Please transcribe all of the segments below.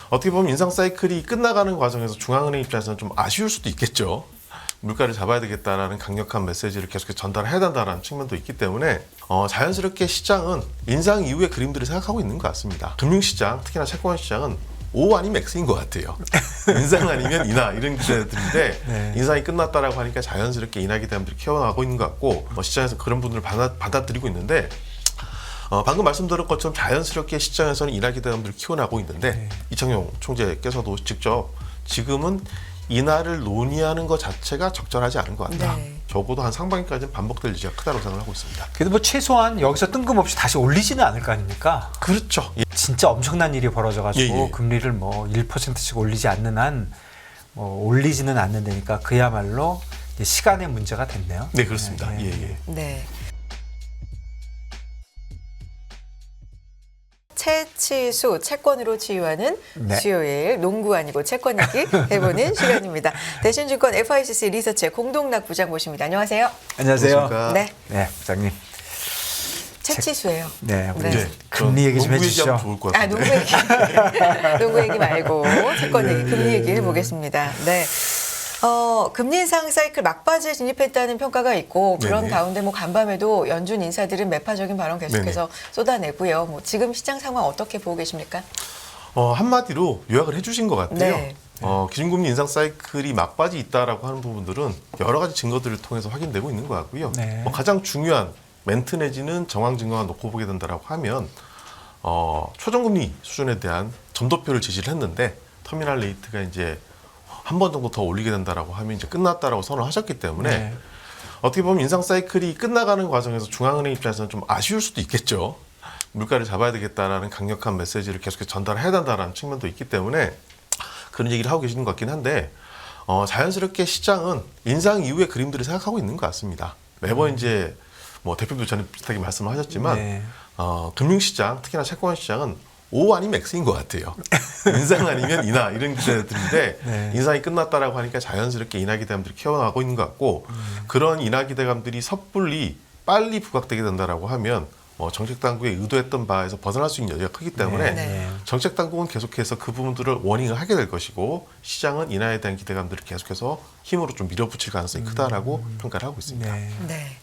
어떻게 보면 인상 사이클이 끝나가는 과정에서 중앙은행 입장에서는 좀 아쉬울 수도 있겠죠. 물가를 잡아야 되겠다라는 강력한 메시지를 계속해서 전달해야 된다는 측면도 있기 때문에 자연스럽게 시장은 인상 이후의 그림들을 생각하고 있는 것 같습니다. 금융시장, 특히나 채권시장은 O 아니면 X인 것 같아요. 인상 아니면 인하 이런 기대들인데 네. 인상이 끝났다라고 하니까 자연스럽게 인하 기대감들이 키워나가고 있는 것 같고 시장에서 그런 분들을 받아들이고 있는데 방금 말씀드린 것처럼 자연스럽게 시장에서는 인하 기대감들을 키워나가고 있는데 네. 이창용 총재께서도 직접 지금은 인하를 논의하는 것 자체가 적절하지 않은 것 같다. 네. 적어도 한 상반기까지는 반복될 여지가 크다고 생각하고 있습니다. 그래도 뭐 최소한 여기서 뜬금없이 다시 올리지는 않을 거 아닙니까? 그렇죠. 예. 진짜 엄청난 일이 벌어져가지고 예, 예. 금리를 뭐 1%씩 올리지 않는 한 올리지는 않는다니까 그야말로 이제 시간의 문제가 됐네요. 네, 그렇습니다. 예, 예. 예, 예. 네. 채치수 채권으로 치유하는 네. 수요일 농구 아니고 채권 얘기 해보는 시간입니다. 대신증권 FICC 리서치 공동락 부장 모십니다. 안녕하세요. 안녕하세요. 안녕하십니까. 네, 네, 부장님. 채치수예요. 네, 우리 네. 금리 얘기 좀 농구 해주시죠. 얘기하면 좋을 것 아, 같은데. 농구 얘기. 농구 얘기 말고 채권 얘기, 금리 얘기 해보겠습니다. 네. 금리 인상 사이클 막바지에 진입했다는 평가가 있고 그런 네네. 가운데 뭐 간밤에도 연준 인사들은 매파적인 발언 계속해서 쏟아내고요. 뭐 지금 시장 상황 어떻게 보고 계십니까? 한마디로 요약을 해주신 것 같아요. 네. 기준금리 인상 사이클이 막바지 있다라고 하는 부분들은 여러 가지 증거들을 통해서 확인되고 있는 것 같고요. 네. 가장 중요한 멘트 내지는 정황 증거가 놓고 보게 된다라고 하면 초정금리 수준에 대한 점도표를 제시를 했는데 터미널 레이트가 이제 한 번 정도 더 올리게 된다라고 하면 이제 끝났다라고 선언을 하셨기 때문에 네. 어떻게 보면 인상 사이클이 끝나가는 과정에서 중앙은행 입장에서는 좀 아쉬울 수도 있겠죠. 물가를 잡아야 되겠다라는 강력한 메시지를 계속해서 전달해야 된다는 측면도 있기 때문에 그런 얘기를 하고 계시는 것 같긴 한데 자연스럽게 시장은 인상 이후의 그림들을 생각하고 있는 것 같습니다. 매번 이제 뭐 대표도 전에 비슷하게 말씀을 하셨지만 네. 금융시장, 특히나 채권시장은 O 아니면 X인 것 같아요. 인상 아니면 인하 이런 기대들인데 네. 인상이 끝났다라고 하니까 자연스럽게 인하 기대감들이 키워나가고 있는 것 같고 그런 인하 기대감들이 섣불리 빨리 부각되게 된다라고 하면 정책 당국의 의도했던 바에서 벗어날 수 있는 여지가 크기 때문에 네. 정책 당국은 계속해서 그 부분들을 워닝을 하게 될 것이고 시장은 인하에 대한 기대감들을 계속해서 힘으로 좀 밀어붙일 가능성이 크다라고 평가를 하고 있습니다. 네. 네.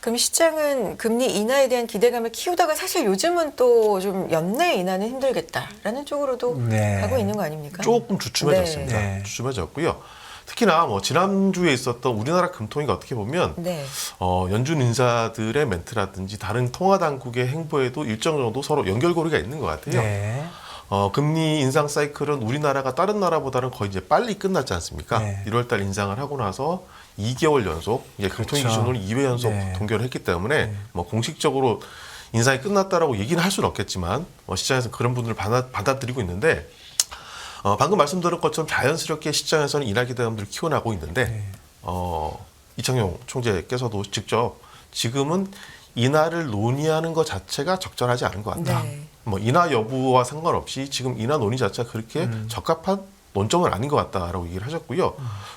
그럼 시장은 금리 인하에 대한 기대감을 키우다가 사실 요즘은 또 좀 연내 인하는 힘들겠다라는 쪽으로도 네. 가고 있는 거 아닙니까? 조금 주춤해졌습니다. 네. 주춤해졌고요. 특히나 지난주에 있었던 우리나라 금통위가 어떻게 보면 네. 연준 인사들의 멘트라든지 다른 통화 당국의 행보에도 일정 정도 서로 연결고리가 있는 것 같아요. 네. 금리 인상 사이클은 우리나라가 다른 나라보다는 거의 이제 빨리 끝났지 않습니까? 네. 1월달 인상을 하고 나서 2개월 연속, 이제 금통위 그렇죠. 기준으로 2회 연속 네. 동결을 했기 때문에 공식적으로 인상이 끝났다라고 얘기는 할 수는 없겠지만 시장에서 그런 분들을 받아들이고 있는데 방금 말씀드린 것처럼 자연스럽게 시장에서는 인하 기대감들을 키워나가고 있는데 네. 이창용 총재께서도 직접 지금은 인하를 논의하는 것 자체가 적절하지 않은 것 같다. 네. 인하 여부와 상관없이 지금 인하 논의 자체가 그렇게 적합한 논점은 아닌 것 같다라고 얘기를 하셨고요.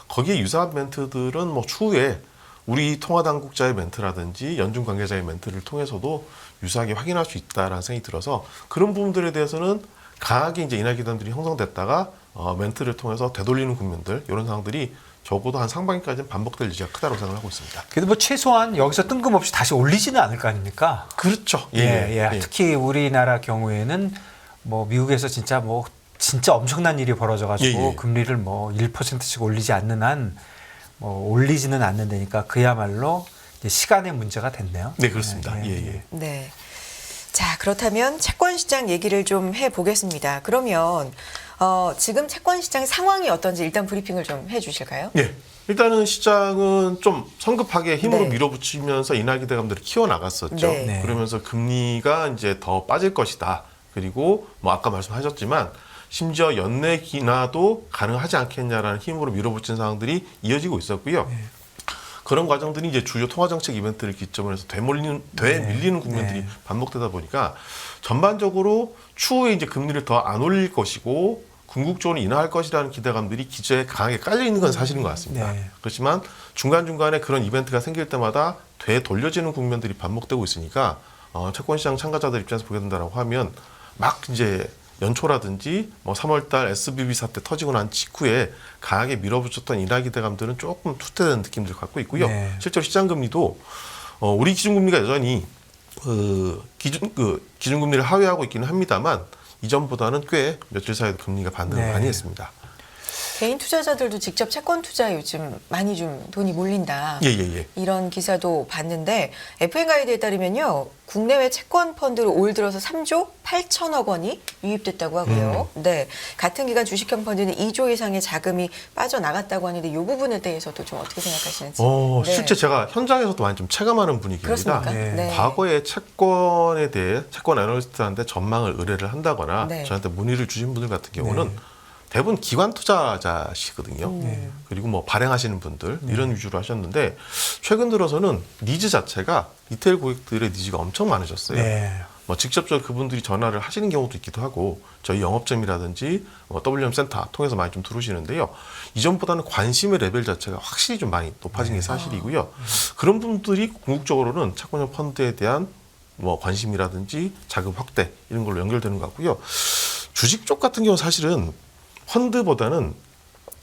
거기에 유사한 멘트들은 추후에 우리 통화당국자의 멘트라든지 연준 관계자의 멘트를 통해서도 유사하게 확인할 수 있다라는 생각이 들어서 그런 부분들에 대해서는 강하게 이제 인하 기대감들이 형성됐다가 멘트를 통해서 되돌리는 국면들 이런 상황들이 적어도 한 상반기까지는 반복될 여지가 크다고 생각하고 있습니다. 그래도 뭐 최소한 여기서 뜬금없이 다시 올리지는 않을 거 아닙니까? 그렇죠. 예. 특히 우리나라 경우에는 미국에서 진짜 엄청난 일이 벌어져가지고 예, 예. 금리를 1%씩 올리지 않는 한 올리지는 않는다니까 그야말로 이제 시간의 문제가 됐네요. 네, 그렇습니다. 예. 네. 자, 그렇다면 채권 시장 얘기를 좀 해보겠습니다. 그러면 지금 채권 시장 상황이 어떤지 일단 브리핑을 좀 해주실까요? 예. 일단은 시장은 좀 성급하게 힘으로 네. 밀어붙이면서 인하 기대감들을 키워나갔었죠. 네. 네. 그러면서 금리가 이제 더 빠질 것이다. 그리고 아까 말씀하셨지만 심지어 연내 인하도 가능하지 않겠냐라는 힘으로 밀어붙인 상황들이 이어지고 있었고요. 네. 그런 과정들이 이제 주요 통화정책 이벤트를 기점으로 해서 되밀리는 국면들이 네. 반복되다 보니까 전반적으로 추후에 이제 금리를 더 안 올릴 것이고 궁극적으로 인하할 것이라는 기대감들이 기저에 강하게 깔려 있는 건 사실인 것 같습니다. 네. 그렇지만 중간중간에 그런 이벤트가 생길 때마다 되돌려지는 국면들이 반복되고 있으니까 채권시장 참가자들 입장에서 보게 된다고 하면 막 이제 연초라든지 뭐 3월달 SBB 사태 터지고 난 직후에 강하게 밀어붙였던 인하 기대감들은 조금 후퇴되는 느낌들을 갖고 있고요. 네. 실제로 시장 금리도 우리 기준금리가 여전히 기준금리를 하회하고 있기는 합니다만 이전보다는 꽤 며칠 사이에 금리가 반등을 네. 많이 했습니다. 개인 투자자들도 직접 채권 투자에 요즘 많이 좀 돈이 몰린다. 예. 이런 기사도 봤는데 FN 가이드에 따르면요. 국내외 채권 펀드로 올 들어서 3조 8천억 원이 유입됐다고 하고요. 네. 같은 기간 주식형 펀드는 2조 이상의 자금이 빠져나갔다고 하는데 이 부분에 대해서도 좀 어떻게 생각하시는지. 네. 실제 제가 현장에서도 많이 좀 체감하는 분위기입니다. 그렇습니까? 네. 네. 과거에 채권에 대해 채권 애널리스트한테 전망을 의뢰를 한다거나 네. 저한테 문의를 주신 분들 같은 경우는 네. 대부분 기관 투자자시거든요. 네. 그리고 뭐 발행하시는 분들 이런 위주로 하셨는데 최근 들어서는 니즈 자체가 리테일 고객들의 니즈가 엄청 많으셨어요. 네. 뭐 직접적으로 그분들이 전화를 하시는 경우도 있기도 하고 저희 영업점이라든지 WM 센터 통해서 많이 좀 들어오시는데요. 이전보다는 관심의 레벨 자체가 확실히 좀 많이 높아진 게 사실이고요. 그런 분들이 궁극적으로는 채권형 펀드에 대한 뭐 관심이라든지 자금 확대 이런 걸로 연결되는 것 같고요. 주식 쪽 같은 경우는 사실은 펀드보다는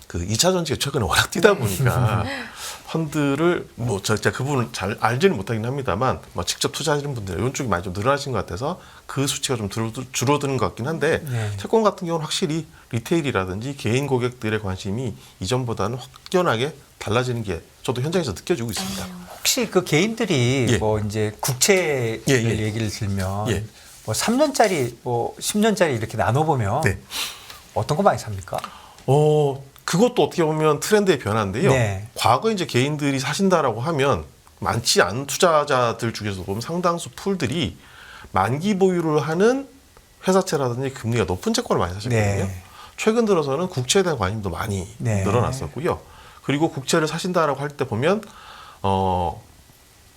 그 2차 전지가 최근에 워낙 뛰다 보니까 펀드를 뭐 제가 그 부분을 잘 알지는 못하긴 합니다만 뭐 직접 투자하시는 분들 이런 쪽이 많이 좀 늘어나신 것 같아서 그 수치가 좀 줄어드는 것 같긴 한데 네. 채권 같은 경우는 확실히 리테일이라든지 개인 고객들의 관심이 이전보다는 확연하게 달라지는 게 저도 현장에서 느껴지고 있습니다. 혹시 그 개인들이 예. 뭐 이제 국채를 예, 예. 얘기를 들면 예. 뭐 3년짜리 뭐 10년짜리 이렇게 나눠 보면 네. 어떤 거 많이 삽니까? 그것도 어떻게 보면 트렌드의 변화인데요. 네. 과거 이제 개인들이 사신다라고 하면 많지 않은 투자자들 중에서 보면 상당수 풀들이 만기 보유를 하는 회사채라든지 금리가 높은 채권을 많이 사셨거든요. 네. 최근 들어서는 국채에 대한 관심도 많이 네. 늘어났었고요. 그리고 국채를 사신다라고 할 때 보면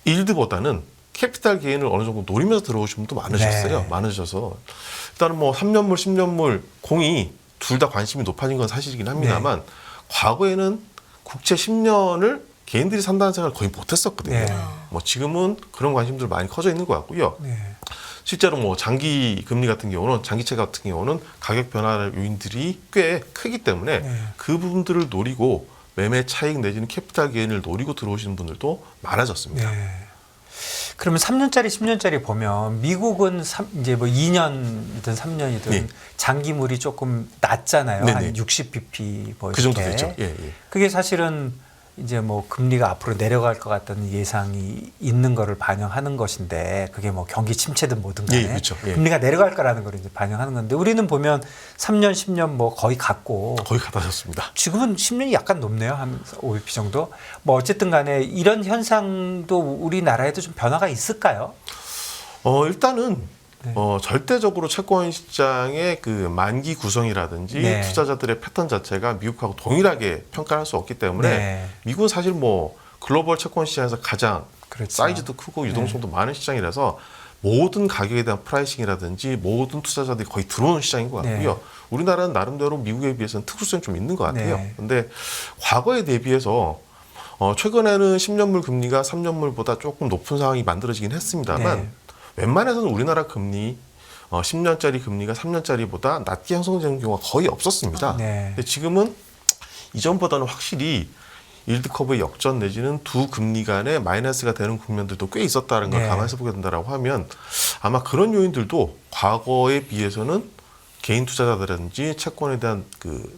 일드보다는 캐피탈 게인을 어느 정도 노리면서 들어오신 분도 많으셨어요. 네. 많으셔서 일단은 뭐 3년물, 10년물 공이 둘 다 관심이 높아진 건 사실이긴 합니다만 과거에는 국채 10년을 개인들이 산다는 생각을 거의 못했었거든요. 네. 뭐 지금은 그런 관심들 많이 커져 있는 것 같고요. 네. 실제로 뭐 장기 금리 같은 경우는 장기채 같은 경우는 가격 변화 요인들이 꽤 크기 때문에 네. 그 부분들을 노리고 매매 차익 내지는 캐피탈 게인을 노리고 들어오시는 분들도 많아졌습니다. 네. 그러면 3년짜리, 10년짜리 보면 미국은 이제 뭐 2년이든 3년이든 네. 장기물이 조금 낮잖아요. 네네. 한 60bp 뭐 그 정도 이렇게. 되죠. 예, 예. 그게 사실은 이제 뭐 금리가 앞으로 내려갈 것 같다는 예상이 있는 거를 반영하는 것인데 그게 뭐 경기 침체든 뭐든 간에 예, 그렇죠. 예. 금리가 내려갈 거라는 걸 이제 반영하는 건데 우리는 보면 3년, 10년 뭐 거의 같고 거의 같아졌습니다. 지금은 10년이 약간 높네요. 한 5bp 정도. 뭐 어쨌든 간에 이런 현상도 우리나라에도 좀 변화가 있을까요? 일단은 네. 절대적으로 채권 시장의 그 만기 구성이라든지 네. 투자자들의 패턴 자체가 미국하고 동일하게 평가할 수 없기 때문에 네. 미국은 사실 뭐 글로벌 채권 시장에서 가장 그렇죠. 사이즈도 크고 유동성도 많은 시장이라서 모든 가격에 대한 프라이싱이라든지 모든 투자자들이 거의 들어오는 시장인 것 같고요. 네. 우리나라는 나름대로 미국에 비해서는 특수성이 좀 있는 것 같아요. 네. 근데 과거에 대비해서 최근에는 10년물 금리가 3년물보다 조금 높은 상황이 만들어지긴 했습니다만 네. 웬만해서는 우리나라 금리 10년짜리 금리가 3년짜리보다 낮게 형성되는 경우가 거의 없었습니다. 네. 근데 지금은 이전보다는 확실히 일드 커브의 역전 내지는 두 금리 간의 마이너스가 되는 국면들도 꽤 있었다는 걸 네. 감안해서 보게 된다라고 하면 아마 그런 요인들도 과거에 비해서는 개인 투자자들이라든지 채권에 대한 그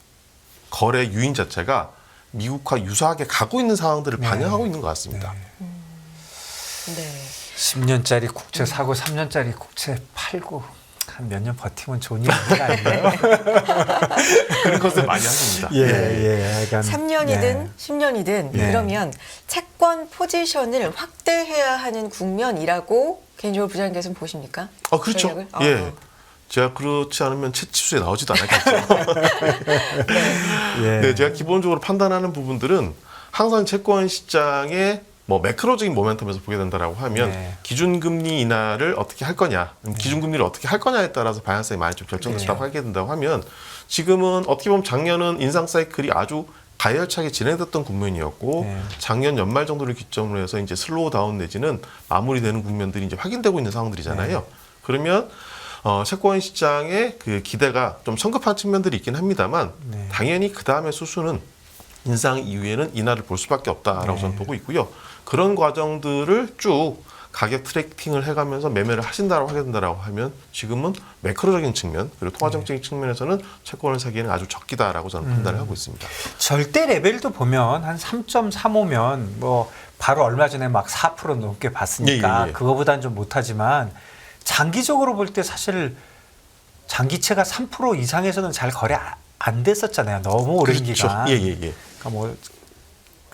거래 유인 자체가 미국과 유사하게 가고 있는 상황들을 네. 반영하고 있는 것 같습니다. 네. 10년짜리 국채 사고 3년짜리 국채 팔고 한 몇 년 버티면 좋은 일 있는 거 아닌가요? 그런 것을 많이 하십니다. 예. 약간, 3년이든 네. 10년이든 네. 그러면 채권 포지션을 확대해야 하는 국면이라고 개인적으로 부장님께서는 보십니까? 그렇죠. 전략을? 예. 제가 그렇지 않으면 채치수에 나오지도 않았겠죠. 예. 네, 제가 기본적으로 판단하는 부분들은 항상 채권 시장의 뭐 매크로적인 모멘텀에서 보게 된다라고 하면 네. 기준금리 인하를 어떻게 할 거냐, 기준금리를 어떻게 할 거냐에 따라서 방향성이 많이 좀 결정돼서 네. 하게 된다고 하면 지금은 어떻게 보면 작년은 인상 사이클이 아주 가열차게 진행됐던 국면이었고 네. 작년 연말 정도를 기점으로 해서 이제 슬로우 다운 내지는 마무리되는 국면들이 이제 확인되고 있는 상황들이잖아요. 네. 그러면 채권 시장의 그 기대가 좀 성급한 측면들이 있긴 합니다만 네. 당연히 그 다음에 수순은 인상 이후에는 인하를 볼 수밖에 없다라고 네. 저는 보고 있고요. 그런 과정들을 쭉 가격 트래킹을 해가면서 매매를 하신다고 하게 된다라고 하면 지금은 매크로적인 측면 그리고 통화정책적인 측면에서는 채권을 사기에는 아주 적기다라고 저는 판단을 하고 있습니다. 절대 레벨도 보면 한 3.35면 뭐 바로 얼마 전에 막 4% 넘게 봤으니까 예. 그거보다는 좀 못하지만 장기적으로 볼 때 사실 장기채가 3% 이상에서는 잘 거래 안 됐었잖아요. 너무 오랜 그렇죠. 기간. 예. 그러니까 뭐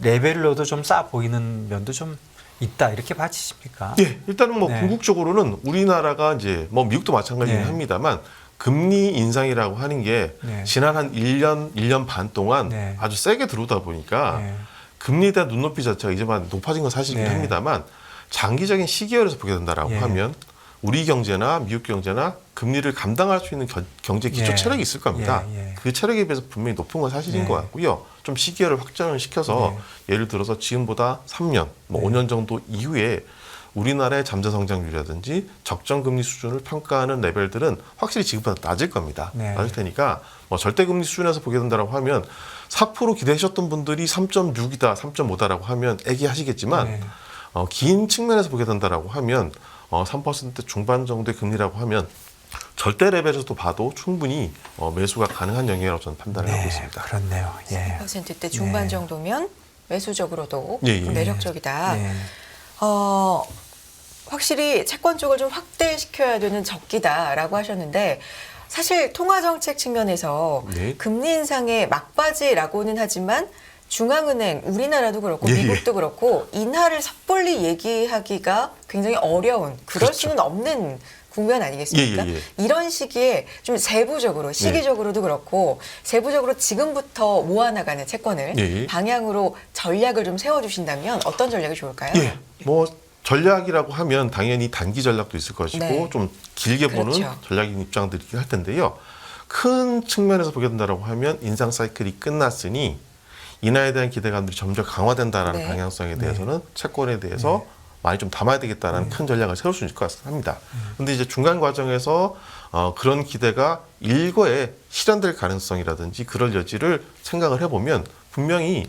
레벨로도 좀 싸 보이는 면도 좀 있다 이렇게 봐지십니까? 예, 일단은 뭐 네. 궁극적으로는 우리나라가 이제 뭐 미국도 마찬가지긴 네. 합니다만 금리 인상이라고 하는 게 네. 지난 한 1년 반 동안 네. 아주 세게 들어오다 보니까 네. 금리에 대한 눈높이 자체가 이제만 높아진 건 사실이긴 네. 합니다만 장기적인 시계열에서 보게 된다라고 예. 하면 우리 경제나 미국 경제나 금리를 감당할 수 있는 경제 기초 예. 체력이 있을 겁니다. 예. 그 체력에 비해서 분명히 높은 건 사실인 예. 것 같고요. 좀 시기를 확장을 시켜서 예를 들어서 지금보다 3년, 뭐 5년 정도 이후에 우리나라의 잠재 성장률이라든지 적정 금리 수준을 평가하는 레벨들은 확실히 지금보다 낮을 겁니다. 네. 낮을 테니까 뭐 절대 금리 수준에서 보게 된다고 하면 4% 기대하셨던 분들이 3.6이다, 3.5다라고 하면 애기하시겠지만 네. 긴 측면에서 보게 된다라고 하면 3% 중반 정도의 금리라고 하면 절대 레벨에서도 봐도 충분히 매수가 가능한 영역이라고 저는 판단을 하고 있습니다. 그렇네요. 예. 3%대 중반 네. 정도면 매수적으로도 예. 좀 매력적이다. 네. 확실히 채권 쪽을 좀 확대시켜야 되는 적기다라고 하셨는데 사실 통화정책 측면에서 네. 금리 인상의 막바지라고는 하지만 중앙은행, 우리나라도 그렇고 예. 미국도 그렇고 인하를 섣불리 얘기하기가 굉장히 어려운 그럴 그렇죠. 수는 없는 국면 아니겠습니까? 예. 이런 시기에 좀 세부적으로 시기적으로도 그렇고 세부적으로 지금부터 모아나가는 채권을 예. 방향으로 전략을 좀 세워주신다면 어떤 전략이 좋을까요? 예. 뭐 전략이라고 하면 당연히 단기 전략도 있을 것이고 네. 좀 길게 보는 그렇죠. 전략인 입장들이 있긴 할 텐데요. 큰 측면에서 보게 된다고 하면 인상 사이클이 끝났으니 인하에 대한 기대감들이 점점 강화된다라는 네. 방향성에 대해서는 채권에 대해서 많이 좀 담아야 되겠다라는 큰 전략을 세울 수 있을 것 같습니다. 그런데 이제 중간 과정에서 그런 기대가 일거에 실현될 가능성이라든지 그럴 여지를 생각을 해보면 분명히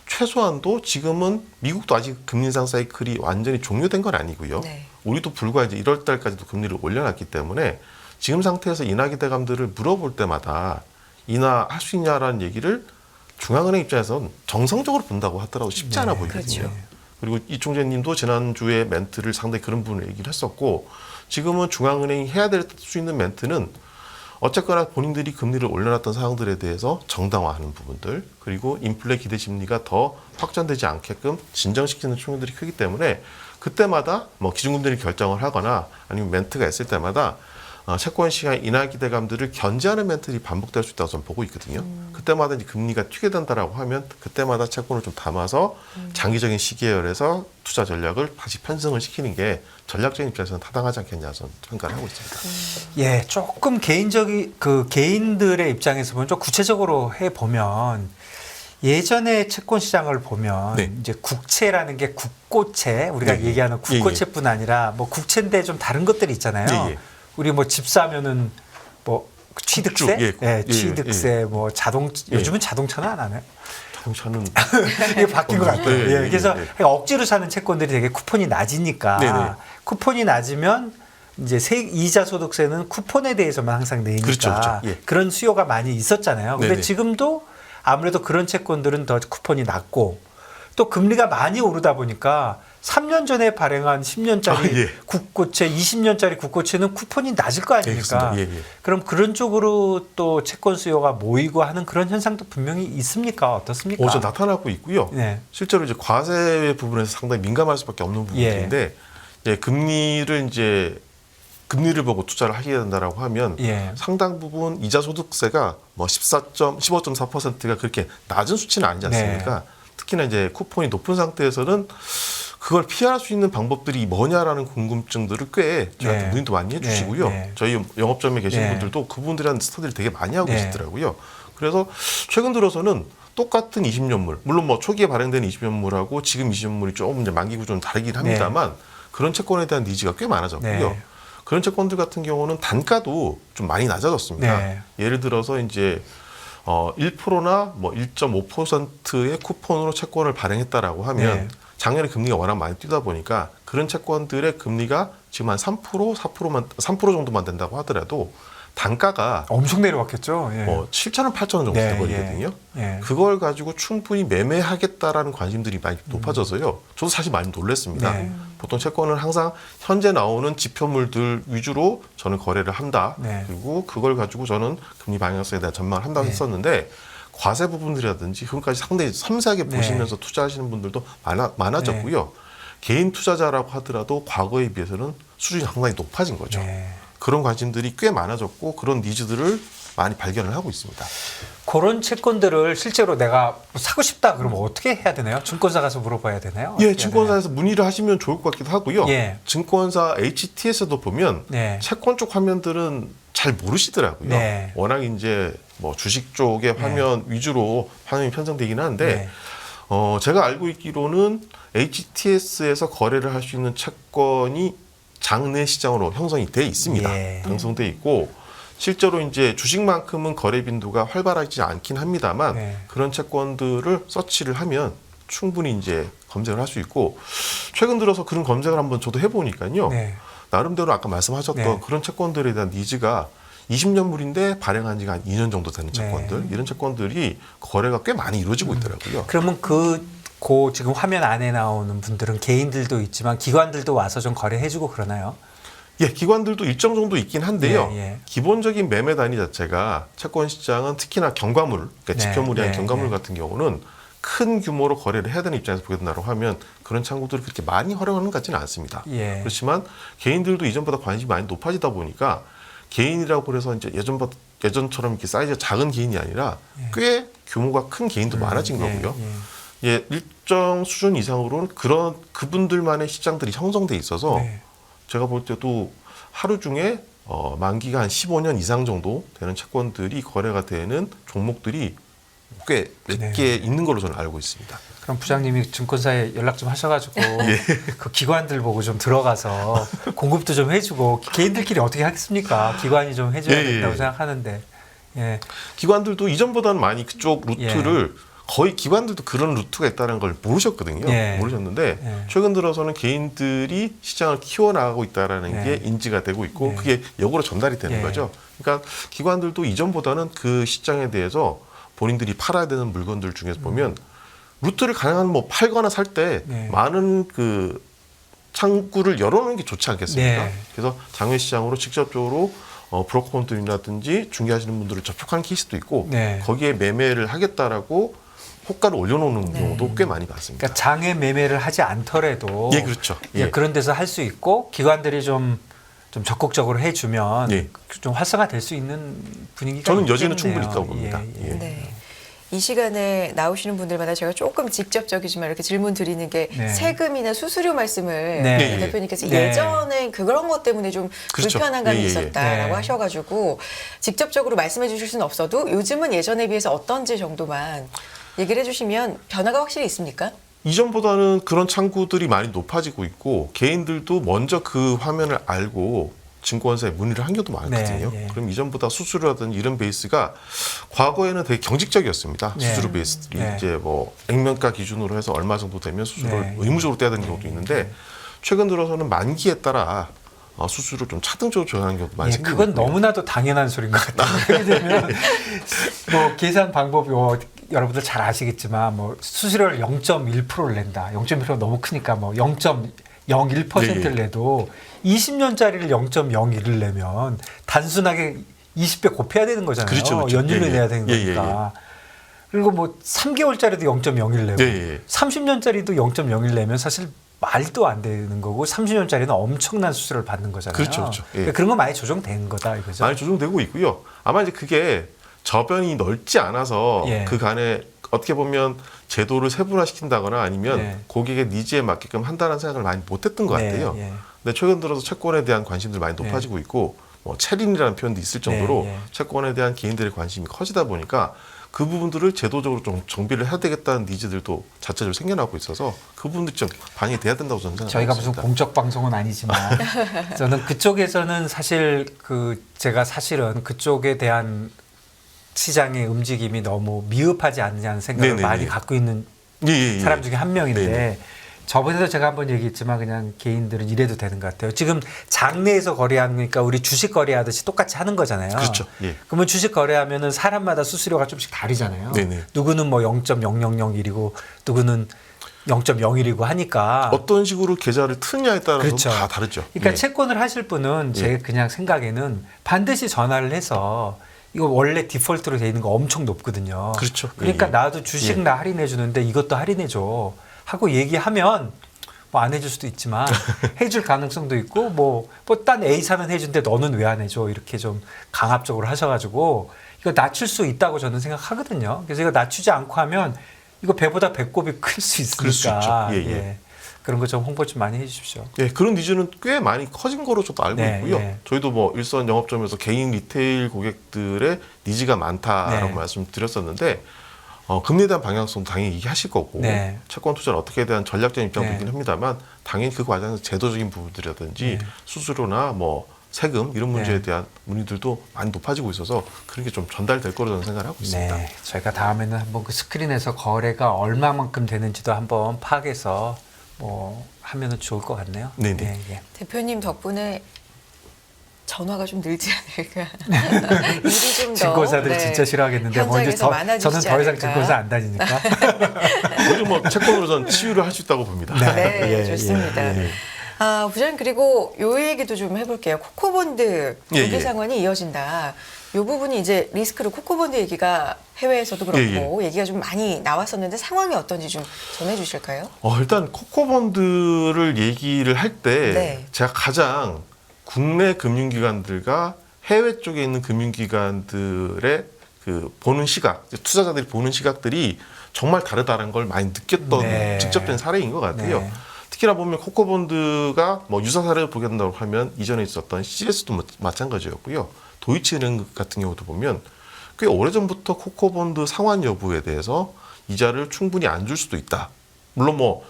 최소한도 지금은 미국도 아직 금리 인상 사이클이 완전히 종료된 건 아니고요. 네. 우리도 불과 이제 1월 달까지도 금리를 올려놨기 때문에 지금 상태에서 인하 기대감들을 물어볼 때마다 인하할 수 있냐라는 얘기를 중앙은행 입장에서는 정성적으로 본다고 하더라도 쉽지 않아 보이거든요. 그렇죠. 그리고 이 총재님도 지난주에 멘트를 상당히 그런 부분을 얘기를 했었고 지금은 중앙은행이 해야 될 수 있는 멘트는 어쨌거나 본인들이 금리를 올려놨던 사항들에 대해서 정당화하는 부분들 그리고 인플레 기대 심리가 더 확전되지 않게끔 진정시키는 측면들이 크기 때문에 그때마다 뭐 기준금리를 결정을 하거나 아니면 멘트가 있을 때마다 채권 시장 인하 기대감들을 견제하는 멘트들이 반복될 수 있다고 저는 보고 있거든요. 그때마다 이제 금리가 튀게 된다라고 하면 그때마다 채권을 좀 담아서 장기적인 시계열에서 투자 전략을 다시 편승을 시키는 게 전략적인 입장에서는 타당하지 않겠냐 저는 평가를 하고 있습니다. 예, 조금 개인들의 입장에서 보면 좀 구체적으로 해 보면 예전에 채권 시장을 보면 네. 이제 국채라는 게 국고채 우리가 네. 얘기하는 예, 예. 국고채뿐 아니라 뭐 국채인데 좀 다른 것들이 있잖아요. 예. 우리 뭐 집 사면은 뭐 취득세, 국주, 예, 취득세, 뭐 요즘은 자동차는 안 하나요? 자동차는 이게 바뀐 것 같아요. 네, 예, 네, 그래서 네. 억지로 사는 채권들이 되게 쿠폰이 낮으니까 네. 쿠폰이 낮으면 이제 이자 소득세는 쿠폰에 대해서만 항상 내니까 그렇죠. 예. 그런 수요가 많이 있었잖아요. 근데 네네. 지금도 아무래도 그런 채권들은 더 쿠폰이 낮고 또 금리가 많이 오르다 보니까 3년 전에 발행한 10년짜리 국고채, 20년짜리 국고채는 쿠폰이 낮을 거 아닙니까? 그럼 그런 쪽으로 또 채권 수요가 모이고 하는 그런 현상도 분명히 있습니까? 어떻습니까? 저 나타나고 있고요. 네. 실제로 실제로 이제 과세 부분에서 상당히 민감할 수밖에 없는 부분인데 금리를 보고 투자를 하게 된다라고 하면 예. 상당 부분 이자 소득세가 뭐 15.4%가 그렇게 낮은 수치는 아니지 않습니까? 네. 특히나 이제 쿠폰이 높은 상태에서는 그걸 피할 수 있는 방법들이 뭐냐라는 궁금증들을 꽤 저한테 네. 문의도 많이 해주시고요. 네. 저희 영업점에 계신 네. 분들도 그분들에 대한 스터디를 되게 많이 하고 네. 계시더라고요. 그래서 최근 들어서는 똑같은 20년물, 물론 뭐 초기에 발행된 20년물하고 지금 20년물이 조금 이제 만기 구조는 다르긴 합니다만 그런 채권에 대한 니즈가 꽤 많아졌고요. 네. 그런 채권들 같은 경우는 단가도 좀 많이 낮아졌습니다. 네. 예를 들어서 이제 1%나 뭐 1.5%의 쿠폰으로 채권을 발행했다라고 하면 네. 작년에 금리가 워낙 많이 뛰다 보니까 그런 채권들의 금리가 지금 한 3%, 3% 정도만 된다고 하더라도 단가가 엄청 내려왔겠죠. 예. 7,000원, 8,000원 정도 네, 돼버리거든요. 예. 그걸 가지고 충분히 매매하겠다라는 관심들이 많이 높아져서요. 저도 사실 많이 놀랐습니다. 네. 보통 채권은 항상 현재 나오는 지표물들 위주로 저는 거래를 한다. 네. 그리고 그걸 가지고 저는 금리 방향성에 대한 전망을 한다고 네. 했었는데 과세 부분들이라든지 그것까지 상당히 섬세하게 네. 보시면서 투자하시는 분들도 많아졌고요. 개인 투자자라고 하더라도 과거에 비해서는 수준이 상당히 높아진 거죠. 네. 그런 관심들이 꽤 많아졌고 그런 니즈들을 많이 발견을 하고 있습니다. 그런 채권들을 실제로 내가 사고 싶다 그러면 어떻게 해야 되나요? 증권사 가서 물어봐야 되나요? 어떻게 예, 해야 증권사에서 문의를 하시면 좋을 것 같기도 하고요. 예. 증권사 HTS도 보면 네. 채권 쪽 화면들은 잘 모르시더라고요. 네. 워낙 이제 뭐 주식 쪽의 화면 위주로 화면이 편성되긴 하는데 네. 제가 알고 있기로는 HTS에서 거래를 할 수 있는 채권이 장내 시장으로 형성이 돼 있습니다. 예. 형성돼 있고 실제로 이제 주식만큼은 거래 빈도가 활발하지 않긴 합니다만 네. 그런 채권들을 서치를 하면 충분히 이제 검색을 할 수 있고 최근 들어서 그런 검색을 한번 저도 해보니까요. 네. 나름대로 아까 말씀하셨던 네. 그런 채권들에 대한 니즈가 20년물인데 발행한 지가 한 2년 정도 되는 채권들 이런 채권들이 거래가 꽤 많이 이루어지고 있더라고요. 그러면 그 지금 화면 안에 나오는 분들은 개인들도 있지만 기관들도 와서 좀 거래해주고 그러나요? 예, 기관들도 일정 정도 있긴 한데요. 예, 예. 기본적인 매매 단위 자체가 채권 시장은 특히나 경과물, 그러니까 네, 지표물이 아닌 네, 경과물 네. 같은 경우는 큰 규모로 거래를 해야 되는 입장에서 보게 된다고 하면 그런 창구들을 그렇게 많이 활용하는 것 같지는 않습니다. 예. 그렇지만 개인들도 이전보다 관심이 많이 높아지다 보니까 개인이라고 해서 이제 예전처럼 이렇게 사이즈가 작은 개인이 아니라 꽤 규모가 큰 개인도 많아진 거고요. 예, 일정 수준 이상으로는 그분들만의 시장들이 형성돼 있어서 네. 제가 볼 때도 하루 중에 만기가 한 15년 이상 정도 되는 채권들이 거래가 되는 종목들이 꽤 몇 개 네. 있는 걸로 저는 알고 있습니다. 그럼 부장님이 증권사에 연락 좀 하셔가지고 예. 그 기관들 보고 좀 들어가서 공급도 좀 해주고 개인들끼리 어떻게 하겠습니까? 기관이 좀 해줘야 예, 된다고 예. 생각하는데. 예. 기관들도 이전보다는 많이 그쪽 루트를 거의 기관들도 그런 루트가 있다는 걸 모르셨거든요. 예. 모르셨는데 예. 최근 들어서는 개인들이 시장을 키워나가고 있다는 예. 게 인지가 되고 있고 예. 그게 역으로 전달이 되는 예. 거죠. 그러니까 기관들도 이전보다는 그 시장에 대해서 본인들이 팔아야 되는 물건들 중에서 보면 루트를 가능한 뭐 팔거나 살 때 네. 많은 그 창구를 열어놓는 게 좋지 않겠습니까? 네. 그래서 장외 시장으로 직접적으로 브로커분들이라든지 중개하시는 분들을 접촉하는 케이스도 있고 네. 거기에 매매를 하겠다라고 호가를 올려놓는 네. 경우도 꽤 많이 봤습니다. 그러니까 장외 매매를 하지 않더라도 예, 그렇죠. 예, 그런 데서 할 수 있고 기관들이 좀 적극적으로 해주면 예. 좀 활성화될 수 있는 분위기가 저는 여지는 있겠네요. 충분히 있다고 봅니다. 예, 예. 예. 네. 이 시간에 나오시는 분들마다 제가 조금 직접적이지만 이렇게 질문 드리는 게 네. 세금이나 수수료 말씀을 네. 대표님께서 네. 예전에 그런 것 때문에 좀 그렇죠. 불편한 감이 예, 예, 예. 있었다라고 네. 하셔가지고 직접적으로 말씀해 주실 수는 없어도 요즘은 예전에 비해서 어떤지 정도만 얘기를 해주시면 변화가 확실히 있습니까? 이전보다는 그런 창구들이 많이 높아지고 있고 개인들도 먼저 그 화면을 알고 증권사에 문의를 한 경우도 많거든요. 네, 예. 그럼 이전보다 수수료라든지 이런 베이스가 과거에는 되게 경직적이었습니다. 네. 수수료 베이스들이 네. 이제 뭐 액면가 기준으로 해서 얼마 정도 되면 수수료를 네. 의무적으로 떼야 되는 경우도 있는데 최근 들어서는 만기에 따라 수수료를 좀 차등적으로 조정하는 경우도 많이 예, 생기고 그건 있고요. 너무나도 당연한 소리인 것 같아요. 왜냐면 뭐 계산 방법이 여러분들 잘 아시겠지만 뭐 수수료를 0.1%를 낸다. 0.1% 너무 크니까 뭐 0.01%를 예, 예. 내도 20년짜리를 0.01을 내면 단순하게 20배 곱해야 되는 거잖아요. 그렇죠, 그렇죠. 연율로 예, 예. 내야 되는 예, 예, 거니까. 그리고 뭐 3개월짜리도 0.01 내고 예, 예. 30년짜리도 0.01 내면 사실 말도 안 되는 거고 30년짜리는 엄청난 수수료를 받는 거잖아요. 그렇죠, 그렇죠. 예. 그런 거 많이 조정된 거다 이거죠. 많이 조정되고 있고요. 아마 이제 그게 저변이 넓지 않아서 예. 그 간에 어떻게 보면 제도를 세분화시킨다거나 아니면 네. 고객의 니즈에 맞게끔 한다는 생각을 많이 못했던 것 같아요. 네, 예. 근데 최근 들어서 채권에 대한 관심들이 많이 높아지고 있고 뭐 체린이라는 표현도 있을 정도로 네, 예. 채권에 대한 개인들의 관심이 커지다 보니까 그 부분들을 제도적으로 좀 정비를 해야 되겠다는 니즈들도 자체적으로 생겨나고 있어서 그 부분들이 좀 반영이 돼야 된다고 저는 생각합니다. 저희가 무슨 공적 방송은 아니지만 저는 그쪽에서는 사실 제가 사실은 그쪽에 대한 시장의 움직임이 너무 미흡하지 않느냐는 생각을 네네네. 많이 갖고 있는 예. 사람 중에 한 명인데 네네. 저번에도 제가 한번 얘기했지만 그냥 개인들은 이래도 되는 것 같아요. 지금 장내에서 거래하는 거니까 우리 주식 거래하듯이 똑같이 하는 거잖아요. 그렇죠. 예. 그러면 주식 거래하면은 사람마다 수수료가 좀씩 다르잖아요. 네네. 누구는 뭐 0.0001이고 누구는 0.01이고 하니까 어떤 식으로 계좌를 트느냐에 따라서 그렇죠. 다 다르죠. 그러니까 예. 채권을 하실 분은 제 그냥 생각에는 반드시 전화를 해서 이거 원래 디폴트로 돼 있는 거 엄청 높거든요. 그렇죠. 그러니까 예. 나도 주식 나 할인해 주는데 이것도 할인해 줘 하고 얘기하면 뭐 안 해줄 수도 있지만 해줄 가능성도 있고 뭐 딴 A사는 해준데 너는 왜 안 해줘 이렇게 좀 강압적으로 하셔가지고 이거 낮출 수 있다고 저는 생각하거든요. 그래서 이거 낮추지 않고 하면 이거 배보다 배꼽이 클 수 있으니까 그럴 수 있죠. 예. 그런 거 좀 홍보 좀 많이 해주십시오. 예, 그런 니즈는 꽤 많이 커진 거로 저도 알고 네, 있고요. 예. 저희도 뭐 일선 영업점에서 개인 리테일 고객들의 니즈가 많다라고 네. 말씀드렸었는데 금리에 대한 방향성도 당연히 얘기하실 거고 네. 채권 투자를 어떻게 대한 전략적인 입장도 네. 있긴 합니다만 당연히 그 과정에서 제도적인 부분들이라든지 네. 수수료나 뭐 세금 이런 문제에 네. 대한 문의들도 많이 높아지고 있어서 그런 게 좀 전달될 거로 저는 생각을 하고 있습니다. 네, 저희가 다음에는 한번 그 스크린에서 거래가 얼마만큼 되는지도 한번 파악해서 뭐 하면은 좋을 것 같네요. 네네. 예. 대표님 덕분에 전화가 좀 늘지 않을까. 일이 좀 더. 증권사들이 진짜 싫어하겠는데 현장에서 먼저 많아지지 저는 더 이상 않을까. 증권사 안 다니니까. 오히려 뭐 채권으로선 치유를 할 수 있다고 봅니다. 네, 예, 좋습니다. 예, 예. 부장님 그리고 요 얘기도 좀 해볼게요. 코코본드 예, 조기 예. 상환이 이어진다. 요 부분이 이제 리스크로 코코본드 얘기가 해외에서도 그렇고 얘기가 좀 많이 나왔었는데 상황이 어떤지 좀 전해주실까요? 일단 코코본드를 얘기를 할 때 네. 제가 가장 국내 금융기관들과 해외 쪽에 있는 금융기관들의 그 보는 시각, 투자자들이 보는 시각들이 정말 다르다는 걸 많이 느꼈던 네. 직접적인 사례인 것 같아요. 네. 특히나 보면 코코본드가 뭐 유사 사례를 보게 된다고 하면 이전에 있었던 CS도 마찬가지였고요. 도이치은행 같은 경우도 보면 꽤 오래전부터 코코본드 상환 여부에 대해서 이자를 충분히 안 줄 수도 있다. 물론 뭐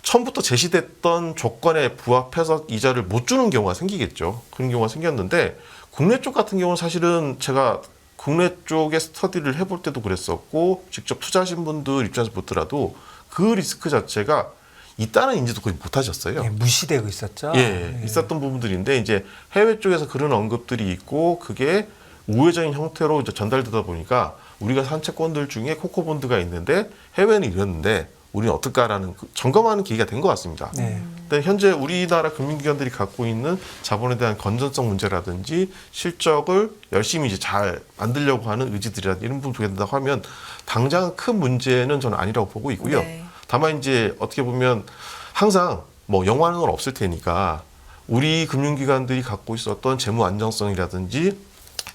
처음부터 제시됐던 조건에 부합해서 이자를 못 주는 경우가 생기겠죠. 그런 경우가 생겼는데 국내 쪽 같은 경우는 사실은 제가 국내 쪽에 스터디를 해볼 때도 그랬었고 직접 투자하신 분들 입장에서 보더라도 그 리스크 자체가 있다는 인지도 거의 못 하셨어요. 예, 무시되고 있었죠. 예, 있었던 부분들인데 이제 해외 쪽에서 그런 언급들이 있고 그게 우회적인 형태로 이제 전달되다 보니까 우리가 산 채권들 중에 코코본드가 있는데 해외는 이랬는데 우리는 어떨까라는 점검하는 계기가 된 것 같습니다. 네. 근데 현재 우리나라 금융기관들이 갖고 있는 자본에 대한 건전성 문제라든지 실적을 열심히 이제 잘 만들려고 하는 의지들이라든지 이런 부분 두게 된다고 하면 당장 큰 문제는 저는 아니라고 보고 있고요. 네. 다만 이제 어떻게 보면 항상 뭐 영원한 건 없을 테니까 우리 금융기관들이 갖고 있었던 재무 안정성이라든지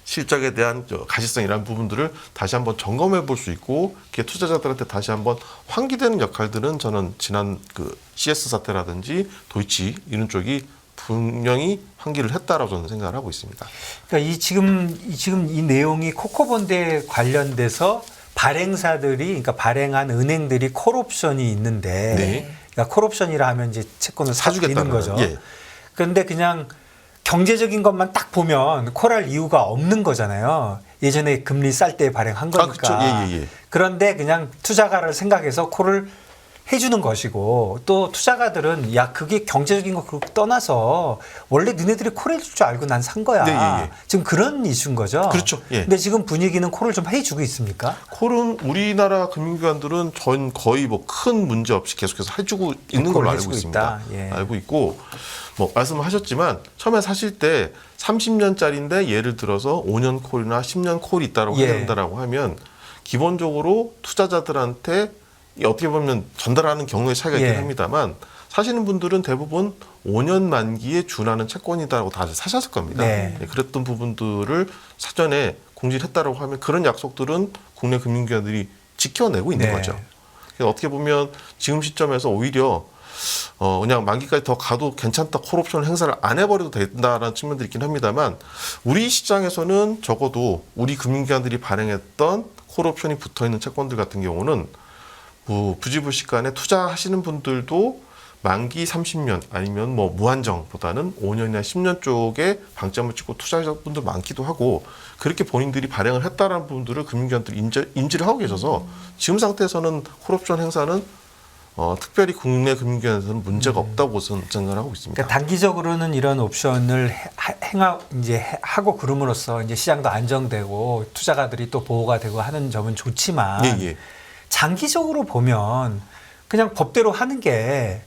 실적에 대한 가시성이라는 부분들을 다시 한번 점검해 볼 수 있고 그게 투자자들한테 다시 한번 환기되는 역할들은 저는 지난 그 CS 사태라든지 도이치 이런 쪽이 분명히 환기를 했다라고 저는 생각을 하고 있습니다. 그러니까 지금 이 내용이 코코본드에 관련돼서 발행사들이 그러니까 발행한 은행들이 콜옵션이 있는데 네. 그러니까 콜옵션이라 하면 이제 채권을 사주는 사주겠다는 거죠. 예. 그런데 그냥 경제적인 것만 딱 보면 콜할 이유가 없는 거잖아요. 예전에 금리 쌀 때 발행한 거니까. 그렇죠. 예. 그런데 그냥 투자가를 생각해서 콜을 해주는 것이고 또 투자가들은 야 그게 경제적인 거 떠나서 원래 너네들이 콜 해줄 줄 알고 난 산 거야. 네, 예. 지금 그런 이슈인 거죠. 그렇죠. 예. 근데 지금 분위기는 콜을 좀 해주고 있습니까? 콜은 우리나라 금융기관들은 전 거의 뭐 큰 문제 없이 계속해서 해주고 있는 걸로 알고 해주고 있습니다. 있다. 예. 알고 있고 뭐 말씀하셨지만 처음에 사실 때 30년짜리인데 예를 들어서 5년 콜이나 10년 콜이 있다라고 예. 해야 된다라고 하면 기본적으로 투자자들한테 어떻게 보면 전달하는 경우의 차이가 있긴 예. 합니다만 사시는 분들은 대부분 5년 만기에 준하는 채권이다라고 다들 사셨을 겁니다. 네. 그랬던 부분들을 사전에 공지를 했다라고 하면 그런 약속들은 국내 금융기관들이 지켜내고 있는 네. 거죠. 그래서 어떻게 보면 지금 시점에서 오히려 그냥 만기까지 더 가도 괜찮다, 콜옵션 행사를 안 해버려도 된다라는 측면들이 있긴 합니다만 우리 시장에서는 적어도 우리 금융기관들이 발행했던 콜옵션이 붙어있는 채권들 같은 경우는 부지불식간에 투자하시는 분들도 만기 30년 아니면 뭐 무한정보다는 5년이나 10년 쪽에 방점을 찍고 투자하시는 분들 많기도 하고 그렇게 본인들이 발행을 했다라는 부분들을 금융기관들이 인지를 하고 계셔서 지금 상태에서는 콜옵션 행사는 특별히 국내 금융기관에서는 문제가 없다고 저는 생각을 하고 있습니다. 그러니까 단기적으로는 이런 옵션을 하고 그럼으로써 이제 시장도 안정되고 투자가들이 또 보호가 되고 하는 점은 좋지만 예. 장기적으로 보면 그냥 법대로 하는 게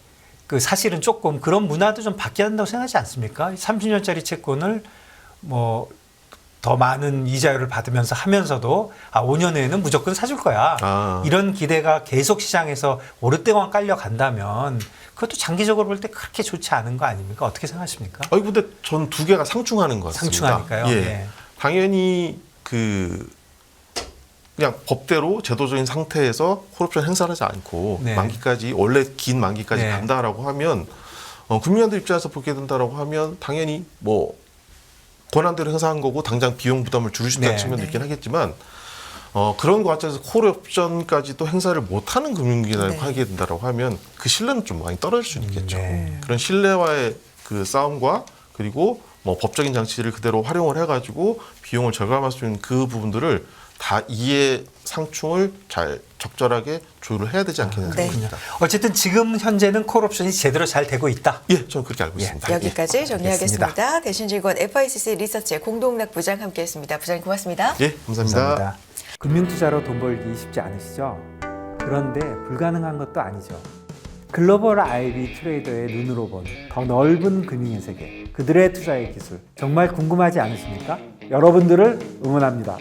그 사실은 조금 그런 문화도 좀 바뀌어야 한다고 생각하지 않습니까? 30년짜리 채권을 뭐 더 많은 이자율을 받으면서 하면서도 5년 후에는 무조건 사줄 거야. 이런 기대가 계속 시장에서 오랫동안 깔려간다면 그것도 장기적으로 볼 때 그렇게 좋지 않은 거 아닙니까? 어떻게 생각하십니까? 근데 전 두 개가 상충하는 것 같습니다. 상충하니까요. 예. 예. 당연히 그냥 법대로 제도적인 상태에서 콜옵션 행사를 하지 않고 네. 만기까지 원래 긴 만기까지 네. 간다라고 하면 금융기관들 입장에서 보게 된다라고 하면 당연히 뭐 권한대로 행사한 거고 당장 비용 부담을 줄일 수 있다는 네. 측면도 있긴 하겠지만 그런 과정에서 콜옵션까지 또 행사를 못하는 금융기관을 네. 하게 된다라고 하면 그 신뢰는 좀 많이 떨어질 수 있겠죠. 네. 그런 신뢰와의 그 싸움과 그리고 뭐 법적인 장치를 그대로 활용을 해가지고 비용을 절감할 수 있는 그 부분들을 다 이해 상충을 잘 적절하게 조율을 해야 되지 않겠냐 네. 생각합니다. 어쨌든 지금 현재는 콜옵션이 제대로 잘 되고 있다. 예, 저는 그렇게 알고 예. 있습니다. 여기까지 정리하겠습니다. 알겠습니다. 대신증권 FICC 리서치의 공동락 부장 함께했습니다. 부장님 고맙습니다. 예, 감사합니다. 금융투자로 돈 벌기 쉽지 않으시죠? 그런데 불가능한 것도 아니죠. 글로벌 IB 트레이더의 눈으로 본 더 넓은 금융의 세계, 그들의 투자의 기술 정말 궁금하지 않으십니까? 여러분들을 응원합니다.